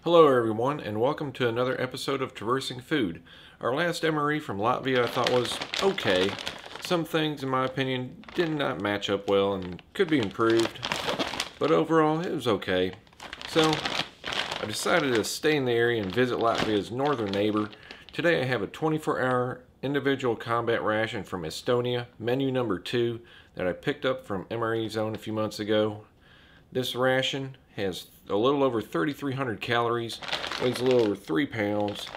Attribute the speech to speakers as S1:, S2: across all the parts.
S1: Hello everyone, and welcome to another episode of Traversing Food. Our last MRE from Latvia I thought was okay. Some things, in my opinion, did not match up well and could be improved, but overall it was okay. So, I decided to stay in the area and visit Latvia's northern neighbor. Today I have a 24-hour individual combat ration from Estonia, menu number 2, that I picked up from MRE Zone a few months ago. This ration has a little over 3,300 calories, weighs a little over 3 pounds,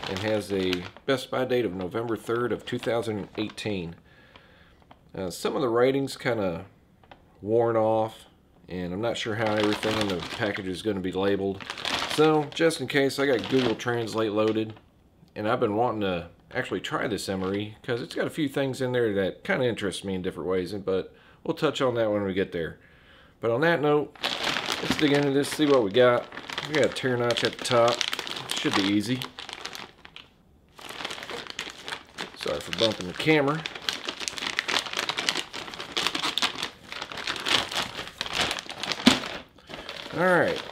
S1: and has a best by date of November 3rd of 2018. Some of the writing's kind of worn off, and I'm not sure how everything in the package is going to be labeled. So, just in case, I got Google Translate loaded, and I've been wanting to actually try this MRE, because it's got a few things in there that kind of interest me in different ways, but we'll touch on that when we get there. But on that note, let's dig into this, see what we got. We got a tear notch at the top. Should be easy. Sorry for bumping the camera. Alright.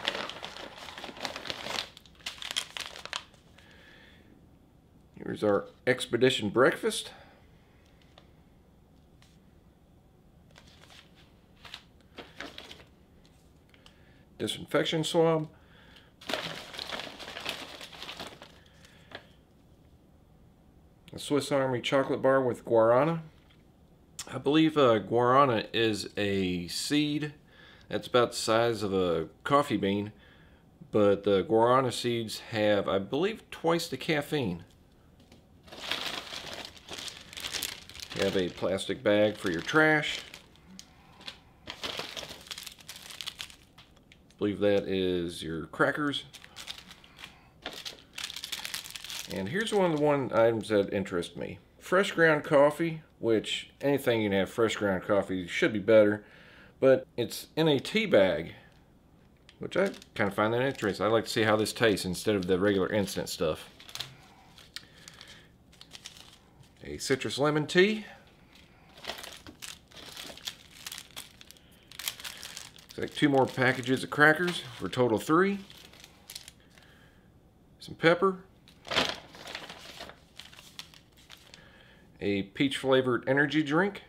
S1: Here's our expedition breakfast. Disinfection swab. A Swiss Army chocolate bar with guarana. I believe guarana is a seed that's about the size of a coffee bean, but the guarana seeds have, I believe, twice the caffeine. You have a plastic bag for your trash. I believe that is your crackers. And here's one of the items that interest me. Fresh ground coffee, which anything you can have fresh ground coffee should be better, but it's in a tea bag, which I kind of find that interesting. I like to see how this tastes instead of the regular instant stuff. A citrus lemon tea. Like 2 more packages of crackers for a total of 3. Some pepper. A peach flavored energy drink.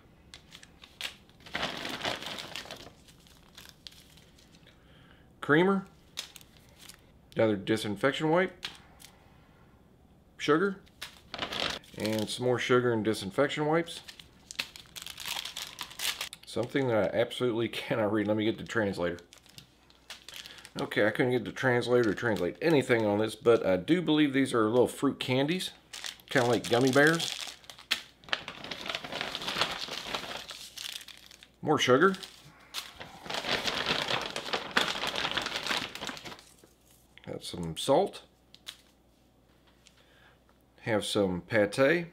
S1: Creamer. Another disinfection wipe. Sugar. And some more sugar and disinfection wipes. Something that I absolutely cannot read. Let me get the translator. Okay, I couldn't get the translator to translate anything on this, but I do believe these are little fruit candies, kind of like gummy bears. More sugar. Got some salt. Have some pate,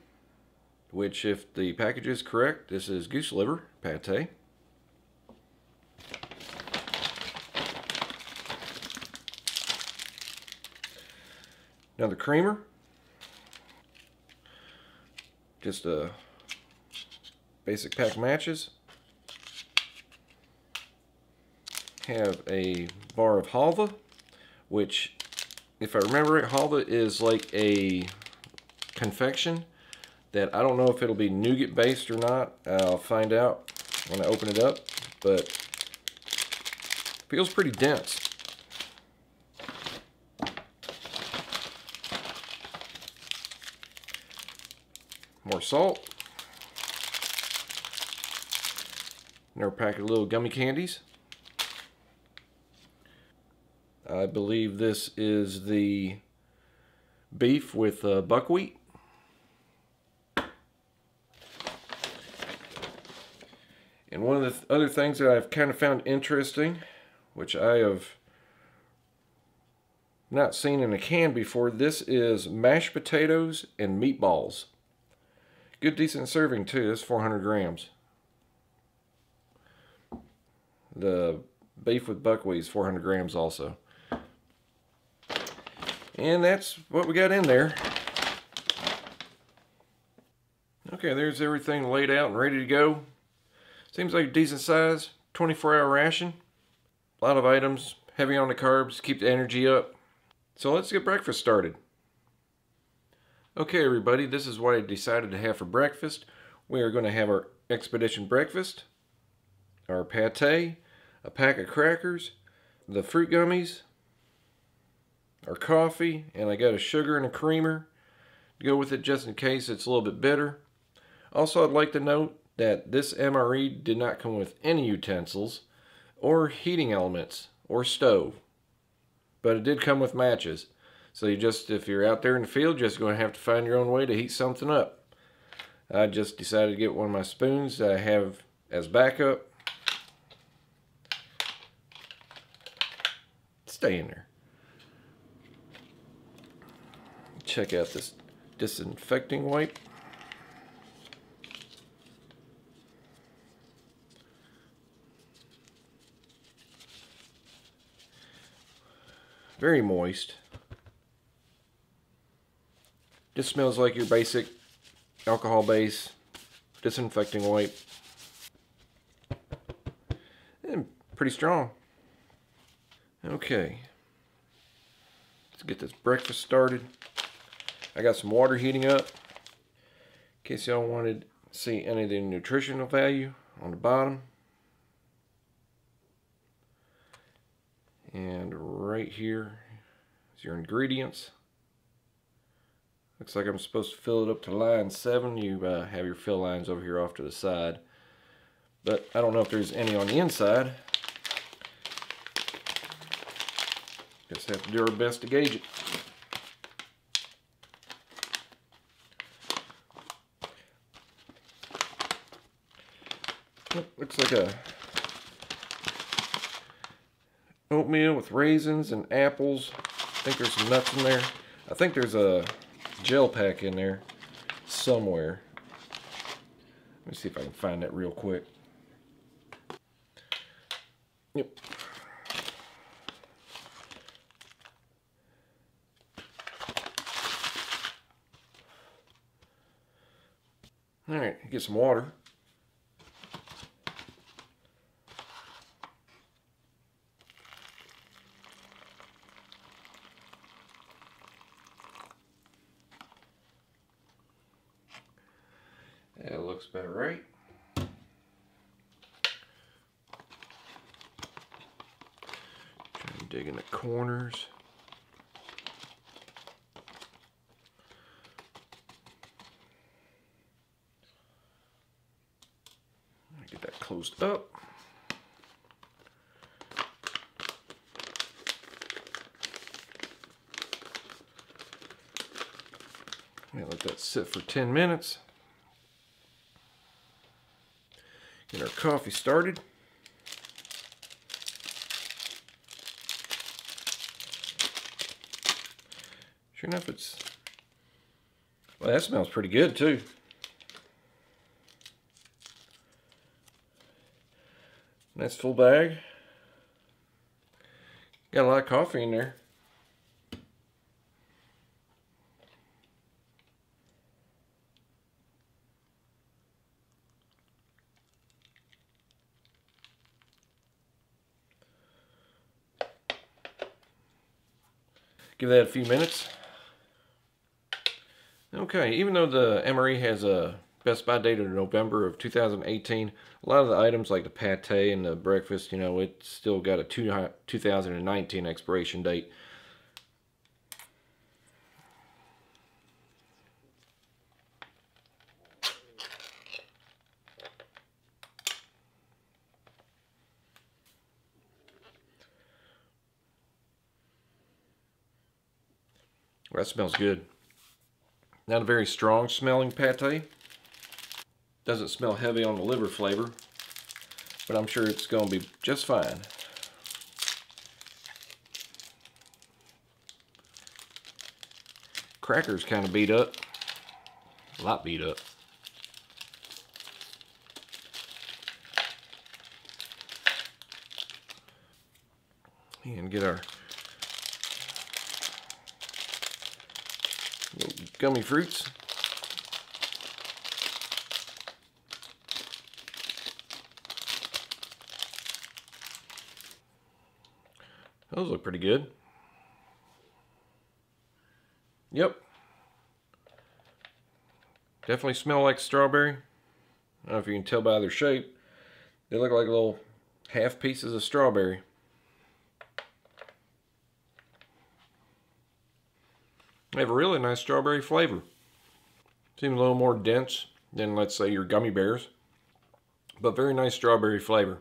S1: which, if the package is correct, this is goose liver pate. Another creamer. Just a basic pack of matches. Have a bar of halva, which, if I remember it, halva is like a confection that I don't know if it'll be nougat based or not. I'll find out when I open it up, but feels pretty dense. More salt. Another pack of little gummy candies. I believe this is the beef with buckwheat. And one of the other things that I've kind of found interesting, which I have not seen in a can before, this is mashed potatoes and meatballs. Good decent serving too. It's 400 grams. The beef with buckwheat is 400 grams also. And that's what we got in there. Okay, there's everything laid out and ready to go. Seems like a decent size, 24-hour ration. A lot of items, heavy on the carbs, keep the energy up. So let's get breakfast started. Okay, everybody, this is what I decided to have for breakfast. We are going to have our expedition breakfast, our pate, a pack of crackers, the fruit gummies, our coffee, and I got a sugar and a creamer to go with it just in case it's a little bit bitter. Also, I'd like to note that this MRE did not come with any utensils or heating elements or stove, but it did come with matches. So if you're out there in the field, you're just going to have to find your own way to heat something up. I just decided to get one of my spoons that I have as backup. Stay in there. Check out this disinfecting wipe. Very moist. Just smells like your basic alcohol base disinfecting wipe. And pretty strong. Okay. Let's get this breakfast started. I got some water heating up. In case y'all wanted to see any of the nutritional value on the bottom. And right here is your ingredients. Looks like I'm supposed to fill it up to line 7. You have your fill lines over here off to the side. But I don't know if there's any on the inside. Just have to do our best to gauge it. Looks like a oatmeal with raisins and apples. I think there's some nuts in there. I think there's a gel pack in there somewhere. Let me see if I can find that real quick. Yep. Alright, get some water. That looks about right. Try and dig in the corners. Get that closed up. Let that sit for 10 minutes. Get our coffee started. Sure enough, well, that smells pretty good too. Nice full bag. Got a lot of coffee in there. Give that a few minutes. Okay, even though the MRE has a best by date of November of 2018, a lot of the items like the pate and the breakfast, it's still got a 2019 expiration date. Well, that smells good. Not a very strong smelling pate. Doesn't smell heavy on the liver flavor, but I'm sure it's going to be just fine. Crackers kind of beat up. A lot beat up. And get our little gummy fruits. Those look pretty good. Yep. Definitely smell like strawberry. I don't know if you can tell by their shape. They look like little half pieces of strawberry. They have a really nice strawberry flavor. Seems a little more dense than, let's say, your gummy bears. But very nice strawberry flavor.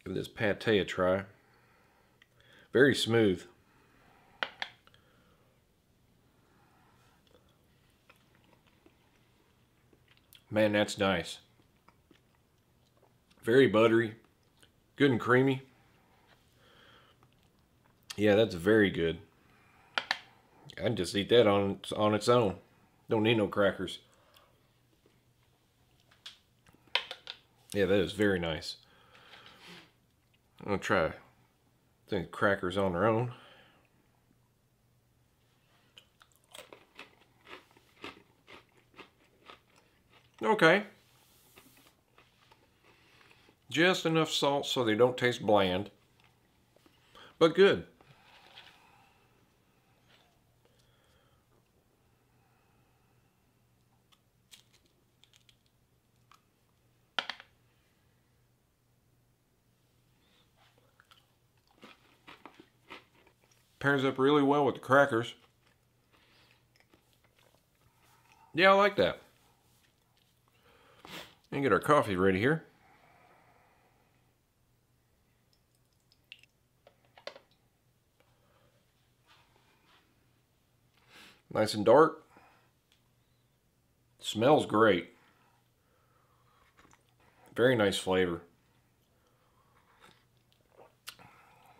S1: Give this pate a try. Very smooth. Man, that's nice. Very buttery. Good and creamy. Yeah, that's very good. I'd just eat that on its own. Don't need no crackers. Yeah, that is very nice. I'm gonna try the crackers on their own. Okay. Just enough salt so they don't taste bland. But good. Pairs up really well with the crackers. Yeah, I like that. And get our coffee ready here. Nice and dark. Smells great. Very nice flavor.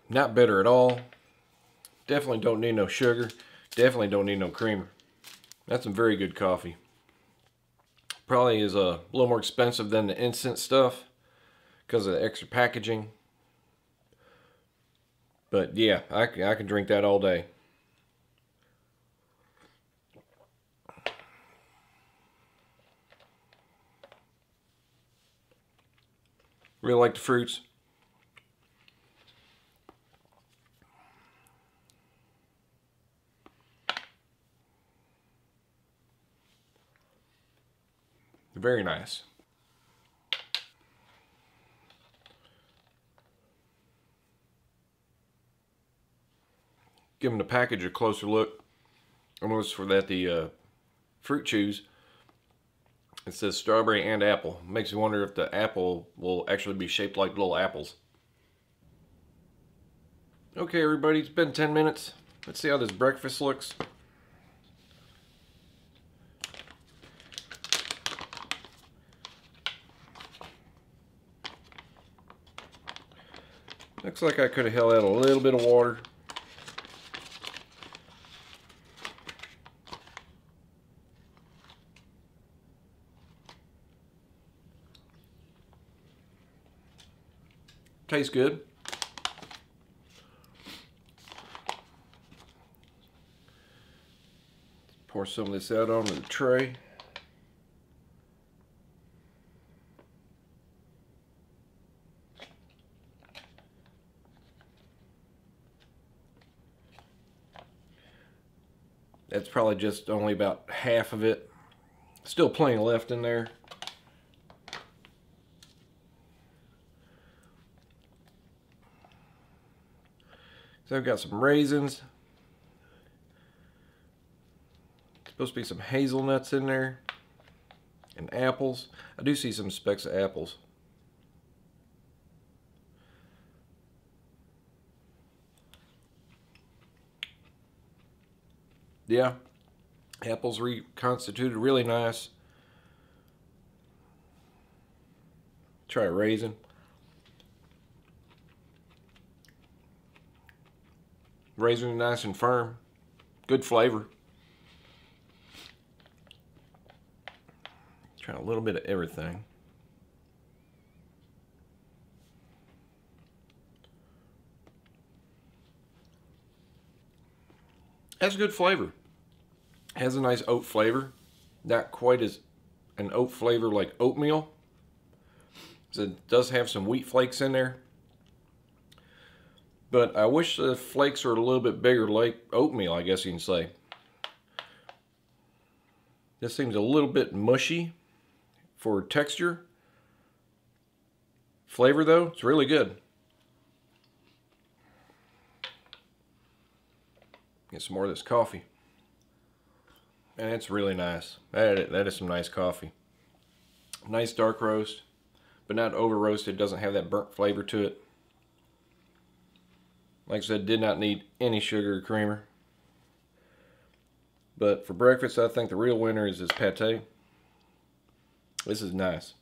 S1: Not bitter at all. Definitely don't need no sugar. Definitely don't need no creamer. That's some very good coffee. Probably is a little more expensive than the instant stuff because of the extra packaging. But yeah, I can drink that all day. Really like the fruits. Very nice. Giving the package a closer look. I noticed for that the fruit chews, it says strawberry and apple. Makes me wonder if the apple will actually be shaped like little apples. Okay, everybody, it's been 10 minutes. Let's see how this breakfast looks. Looks like I could have held out a little bit of water. Tastes good. Pour some of this out onto the tray. That's probably just only about half of it. Still plenty left in there. So I've got some raisins. Supposed to be some hazelnuts in there. And apples. I do see some specks of apples. Yeah, apples reconstituted really nice. Try a raisin. Raisin nice and firm. Good flavor. Try a little bit of everything. Has a good flavor. Has a nice oat flavor. Not quite as an oat flavor like oatmeal. So it does have some wheat flakes in there. But I wish the flakes were a little bit bigger, like oatmeal, I guess you can say. This seems a little bit mushy for texture. Flavor though, it's really good. Get some more of this coffee. And it's really nice. That is some nice coffee. Nice dark roast, but not over roasted. Doesn't have that burnt flavor to it. Like I said, did not need any sugar or creamer. But for breakfast, I think the real winner is this pate. This is nice.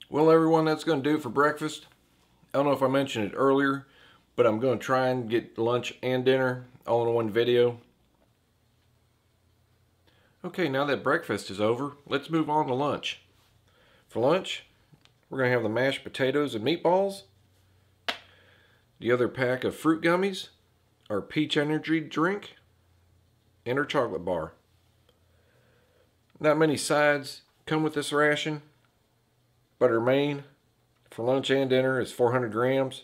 S1: Well, everyone, that's going to do it for breakfast. I don't know if I mentioned it earlier, but I'm going to try and get lunch and dinner all in one video. Okay, now that breakfast is over, let's move on to lunch. For lunch, we're going to have the mashed potatoes and meatballs, the other pack of fruit gummies, our peach energy drink, and our chocolate bar. Not many sides come with this ration, but our main for lunch and dinner is 400 grams,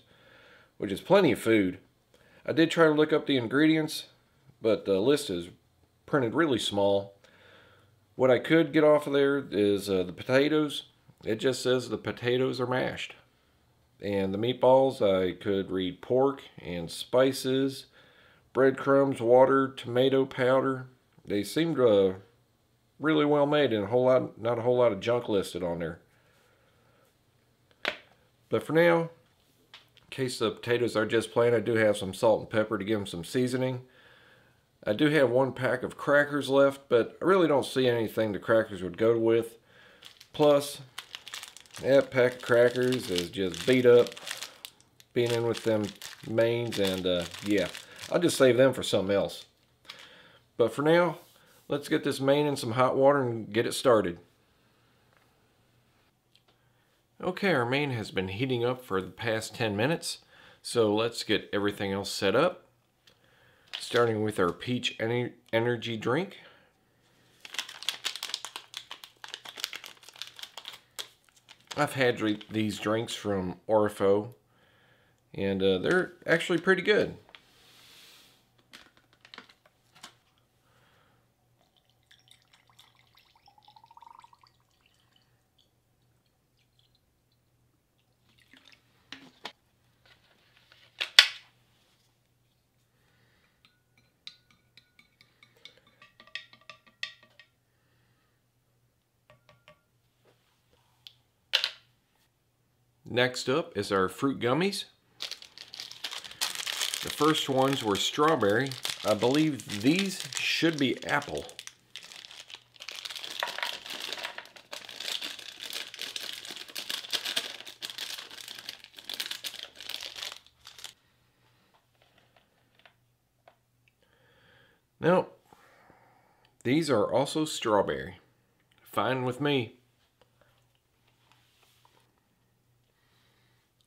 S1: which is plenty of food. I did try to look up the ingredients, but the list is printed really small. What I could get off of there is the potatoes. It just says the potatoes are mashed. And the meatballs, I could read pork and spices, breadcrumbs, water, tomato powder. They seemed really well made and not a whole lot of junk listed on there. But for now, in case the potatoes are just plain, I do have some salt and pepper to give them some seasoning. I do have one pack of crackers left, but I really don't see anything the crackers would go with. Plus, that pack of crackers is just beat up, being in with them mains, and yeah, I'll just save them for something else. But for now, let's get this main in some hot water and get it started. Okay, our main has been heating up for the past 10 minutes, so let's get everything else set up. Starting with our peach energy drink. I've had these drinks from Orifo, and they're actually pretty good. Next up is our fruit gummies. The first ones were strawberry. I believe these should be apple. Nope. These are also strawberry. Fine with me.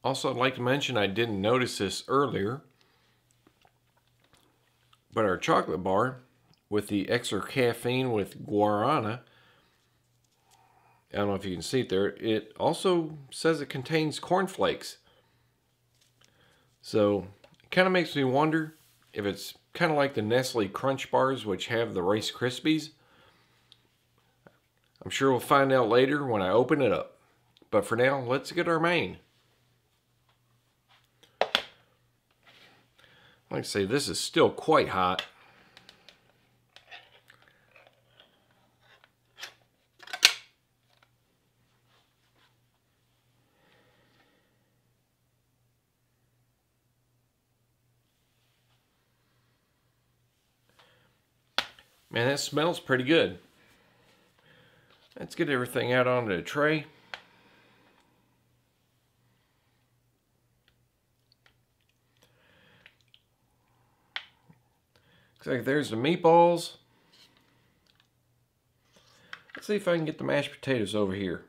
S1: Also, I'd like to mention I didn't notice this earlier, but our chocolate bar with the extra caffeine with guarana, I don't know if you can see it there, it also says it contains cornflakes. So it kind of makes me wonder if it's kind of like the Nestle Crunch bars, which have the Rice Krispies. I'm sure we'll find out later when I open it up. But for now, let's get our main. Like I say, this is still quite hot. Man, that smells pretty good. Let's get everything out onto the tray. Looks like there's the meatballs. Let's see if I can get the mashed potatoes over here.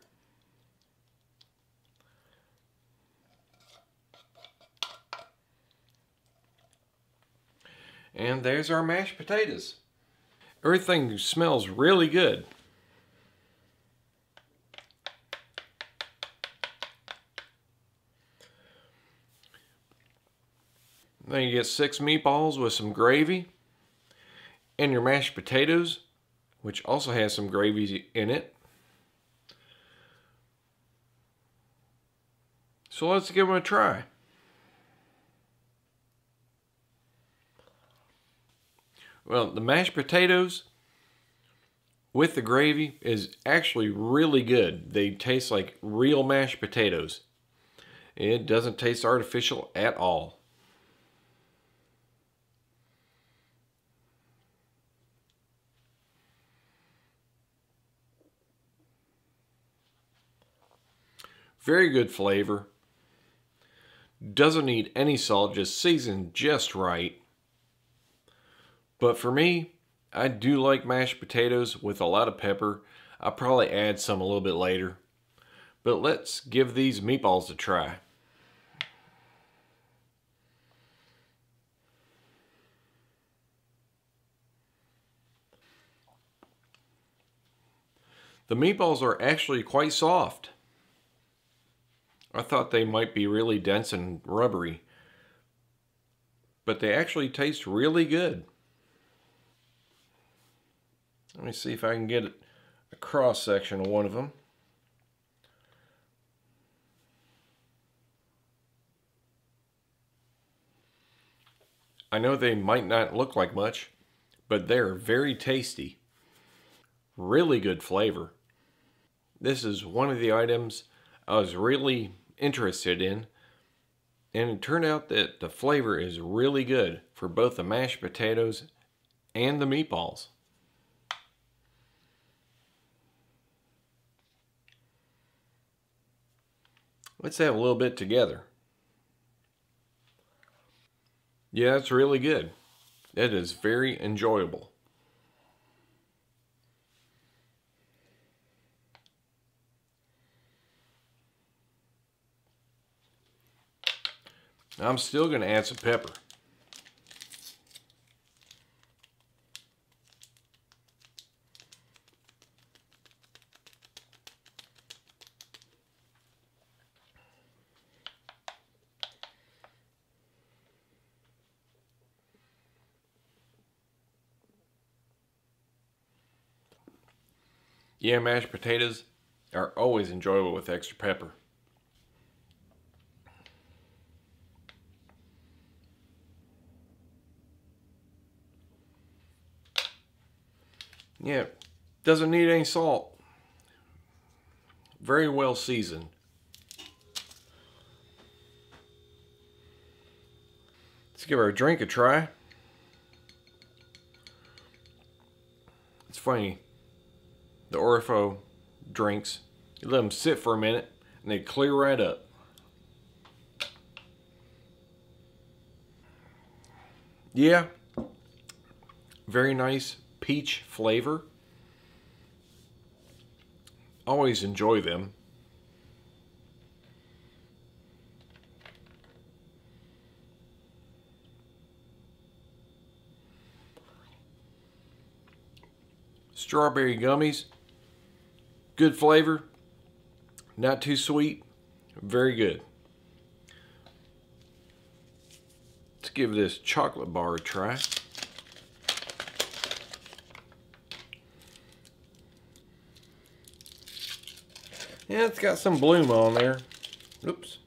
S1: And there's our mashed potatoes. Everything smells really good. Then you get 6 meatballs with some gravy and your mashed potatoes, which also has some gravy in it. So let's give them a try. Well, the mashed potatoes with the gravy is actually really good. They taste like real mashed potatoes. It doesn't taste artificial at all. Very good flavor. Doesn't need any salt, just seasoned just right. But for me, I do like mashed potatoes with a lot of pepper. I'll probably add some a little bit later. But let's give these meatballs a try. The meatballs are actually quite soft. I thought they might be really dense and rubbery, but they actually taste really good. Let me see if I can get a cross section of one of them. I know they might not look like much, but they're very tasty. Really good flavor. This is one of the items I was really interested in, and it turned out that the flavor is really good for both the mashed potatoes and the meatballs. Let's have a little bit together. Yeah, it's really good. It is very enjoyable. I'm still going to add some pepper. Yeah, mashed potatoes are always enjoyable with extra pepper. Yeah, doesn't need any salt. Very well seasoned. Let's give our drink a try. It's funny, the Orifo drinks, you let them sit for a minute and they clear right up. Yeah, very nice peach flavor. Always enjoy them. Strawberry gummies, good flavor, not too sweet, very good. Let's give this chocolate bar a try. Yeah, it's got some bloom on there. Oops.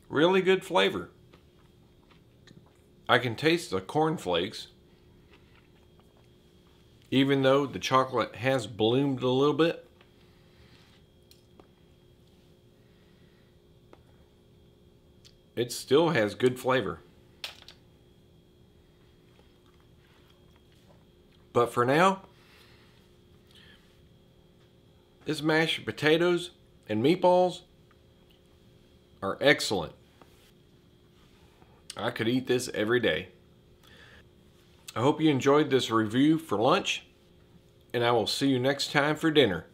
S1: Really good flavor. I can taste the corn flakes, even though the chocolate has bloomed a little bit. It still has good flavor. But for now, this mashed potatoes and meatballs are excellent. I could eat this every day. I hope you enjoyed this review for lunch, and I will see you next time for dinner.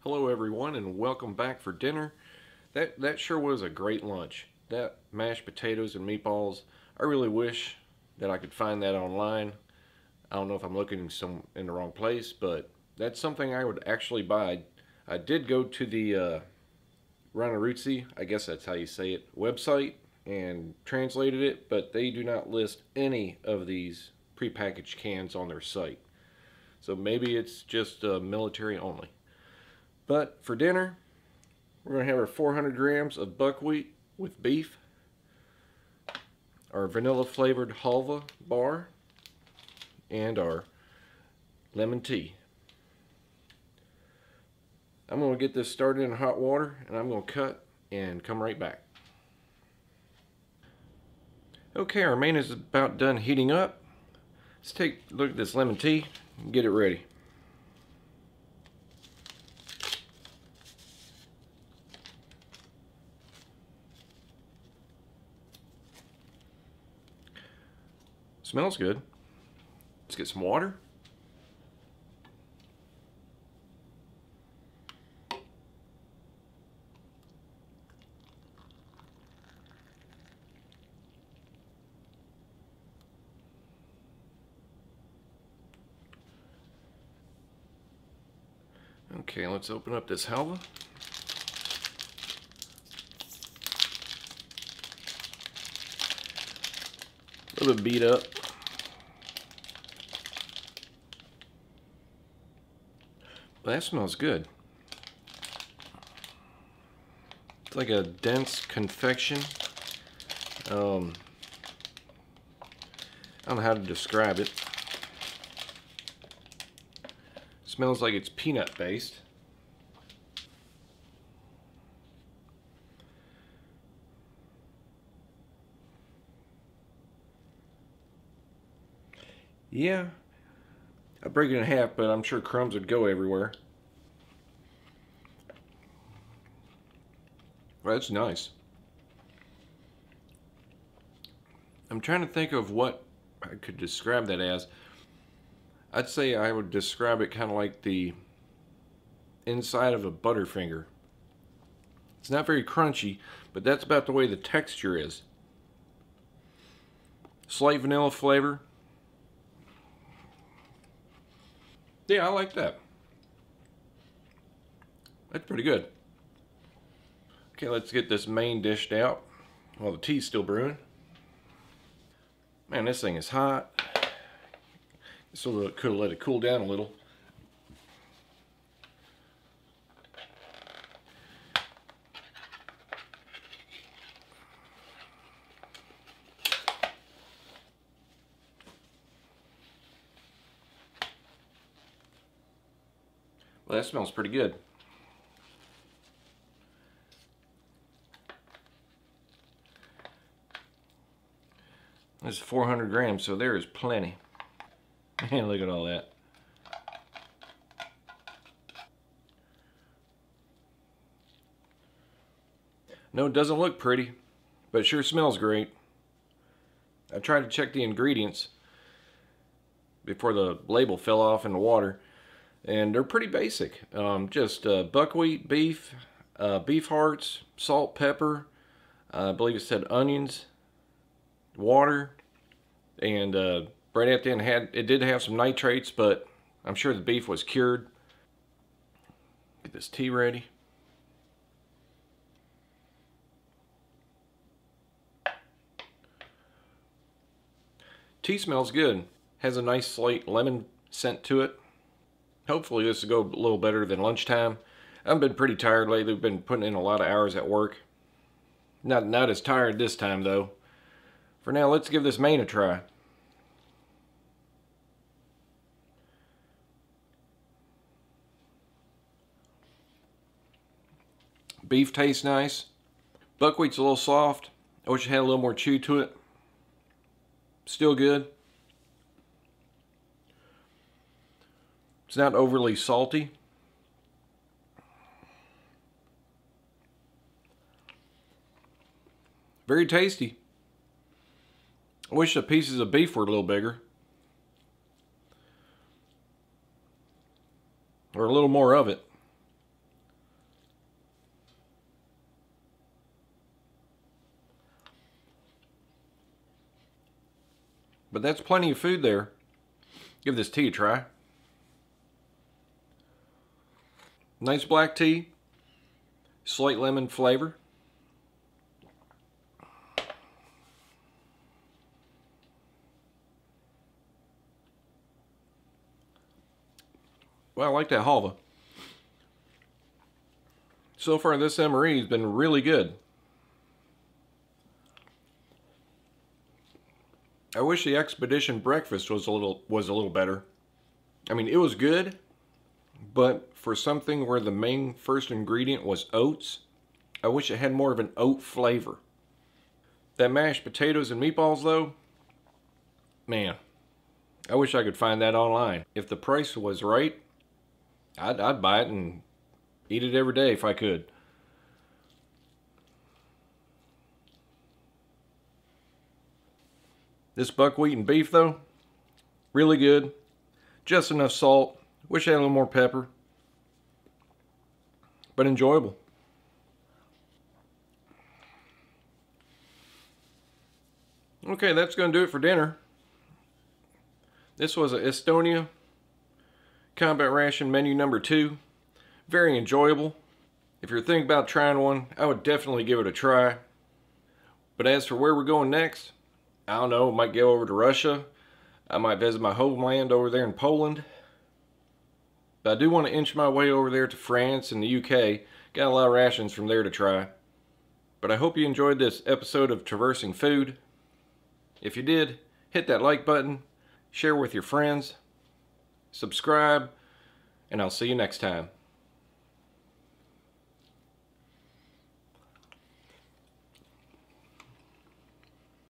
S1: Hello everyone, and welcome back for dinner. That sure was a great lunch. That mashed potatoes and meatballs. I really wish that I could find that online. I don't know if I'm looking in the wrong place, but that's something I would actually buy. I did go to the Ranaruzzi, I guess that's how you say it, website and translated it, but they do not list any of these prepackaged cans on their site. So maybe it's just military only. But for dinner, we're going to have our 400 grams of buckwheat with beef, our vanilla flavored halva bar, and our lemon tea. I'm going to get this started in hot water, and I'm going to cut and come right back. Okay, our main is about done heating up. Let's take a look at this lemon tea and get it ready. Smells good. Let's get some water. Okay, let's open up this halva. A little bit beat up. But that smells good. It's like a dense confection. I don't know how to describe it. Smells like it's peanut based. Yeah, I break it in half, but I'm sure crumbs would go everywhere. Well, that's nice. I'm trying to think of what I could describe that as. I'd say I would describe it kind of like the inside of a Butterfinger. It's not very crunchy, but that's about the way the texture is. Slight vanilla flavor. Yeah, I like that. That's pretty good. Okay, let's get this main dished out while the tea's still brewing. Man, this thing is hot. So could have let it cool down a little. Well, that smells pretty good. This is 400 grams, so there is plenty. And look at all that. No, it doesn't look pretty, but it sure smells great. I tried to check the ingredients before the label fell off in the water, and they're pretty basic. Just buckwheat, beef, beef hearts, salt, pepper, I believe it said onions, water, and right at the end it did have some nitrates, but I'm sure the beef was cured. Get this tea ready. Tea smells good. Has a nice slight lemon scent to it. Hopefully this will go a little better than lunchtime. I've been pretty tired lately. We've been putting in a lot of hours at work. Not as tired this time though. For now, let's give this main a try. Beef tastes nice. Buckwheat's a little soft. I wish it had a little more chew to it. Still good. It's not overly salty. Very tasty. I wish the pieces of beef were a little bigger. Or a little more of it. But that's plenty of food there. Give this tea a try. Nice black tea. Slight lemon flavor. Well, I like that halva. So far, this MRE has been really good. I wish the Expedition breakfast was a little better. I mean, it was good, but for something where the main first ingredient was oats, I wish it had more of an oat flavor. That mashed potatoes and meatballs, though, man, I wish I could find that online. If the price was right, I'd buy it and eat it every day if I could. This buckwheat and beef, though, really good. Just enough salt. Wish I had a little more pepper. But enjoyable. Okay, that's going to do it for dinner. This was a Estonia combat ration menu number 2. Very enjoyable. If you're thinking about trying one, I would definitely give it a try. But as for where we're going next, I don't know, might go over to Russia. I might visit my homeland over there in Poland. But I do want to inch my way over there to France and the UK. Got a lot of rations from there to try. But I hope you enjoyed this episode of Traversing Food. If you did, hit that like button, share with your friends, subscribe, and I'll see you next time.